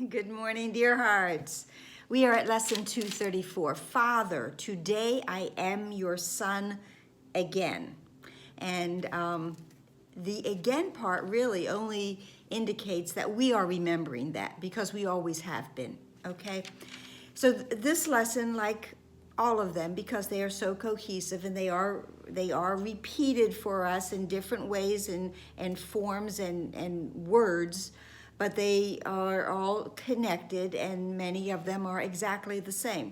Good morning, dear hearts. We are at lesson 234. Father, today I am your son again. And the again part really only indicates that we are remembering that because we always have been, okay? So this lesson, like all of them, because they are so cohesive and they are repeated for us in different ways and forms and words, but they are all connected and many of them are exactly the same.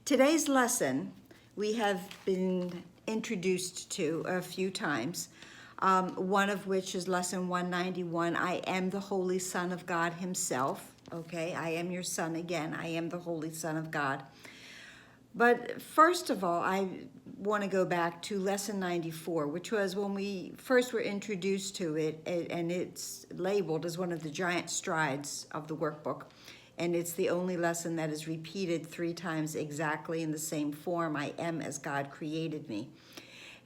Today's lesson we have been introduced to a few times, one of which is lesson 191, I am the Holy Son of God himself. Okay, I am your son again. I am the Holy Son of God. But first of all, I want to go back to lesson 94, which was when we first were introduced to it, and it's labeled as one of the giant strides of the workbook. And it's the only lesson that is repeated 3 times exactly in the same form, I am as God created me.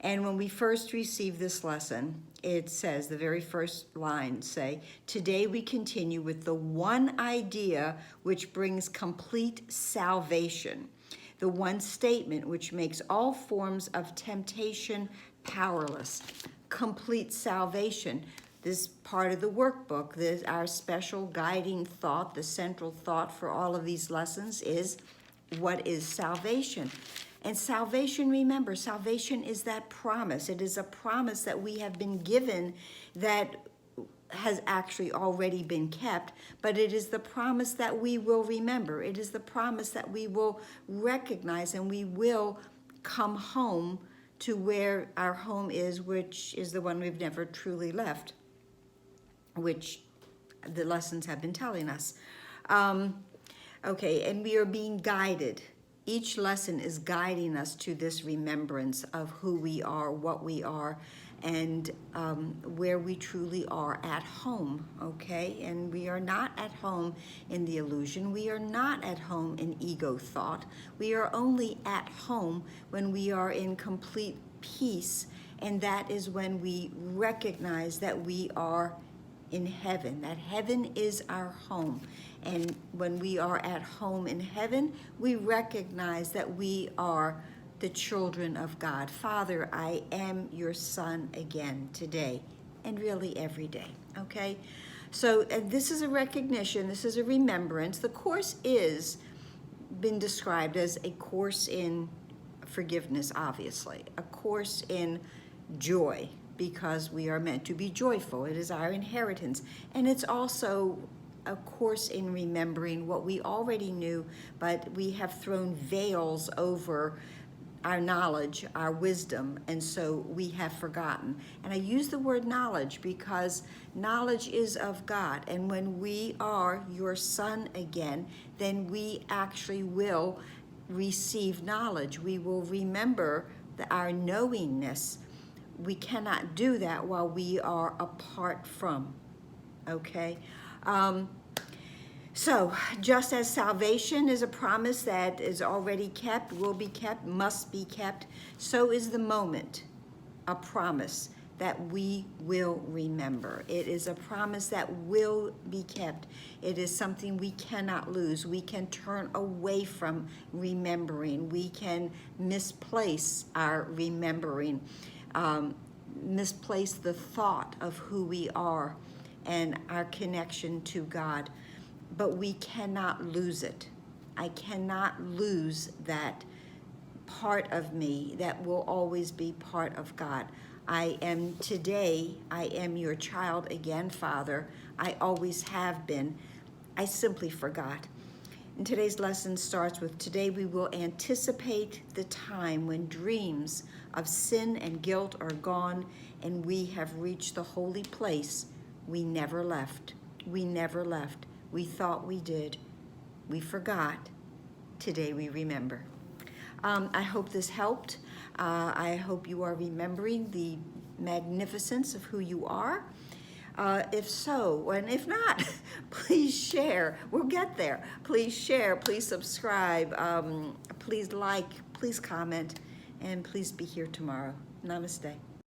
And when we first received this lesson, it says, the very first lines say, today we continue with the one idea which brings complete salvation. The one statement which makes all forms of temptation powerless. Complete salvation. This part of the workbook, this, our special guiding thought, the central thought for all of these lessons is, what is salvation? And salvation, remember, salvation is that promise. It is a promise that we have been given that has actually already been kept, but it is the promise that we will remember. It is the promise that we will recognize and we will come home to where our home is, which is the one we've never truly left, which the lessons have been telling us. Okay, and we are being guided. Each lesson is guiding us to this remembrance of who we are, what we are, and where we truly are at home, okay? And we are not at home in the illusion. We are not at home in ego thought. We are only at home when we are in complete peace, and that is when we recognize that we are in heaven, that heaven is our home. And when we are at home in heaven, we recognize that we are the children of God. Father, I am your son again today, and really every day, okay? So this is a recognition, this is a remembrance. The course is been described as a course in forgiveness, obviously, a course in joy, because we are meant to be joyful. It is our inheritance. And it's also a course in remembering what we already knew, but we have thrown veils over our knowledge, our wisdom, and so we have forgotten. And I use the word knowledge because knowledge is of God. And when we are your son again, then we actually will receive knowledge. We will remember our knowingness. We cannot do that while we are apart from, okay? So just as salvation is a promise that is already kept, will be kept, must be kept, so is the moment a promise that we will remember. It is a promise that will be kept. It is something we cannot lose. We can turn away from remembering. We can misplace our remembering. Misplace the thought of who we are and our connection to God, but we cannot lose it. I cannot lose that part of me that will always be part of God. I am today, I am your child again, Father. I always have been. I simply forgot. And today's lesson starts with, today we will anticipate the time when dreams of sin and guilt are gone and we have reached the holy place we never left. We never left. We thought we did. We forgot. Today we remember. I hope this helped. I hope you are remembering the magnificence of who you are. If so, and if not, please share. We'll get there. Please share, please subscribe, please like, please comment, and please be here tomorrow. Namaste.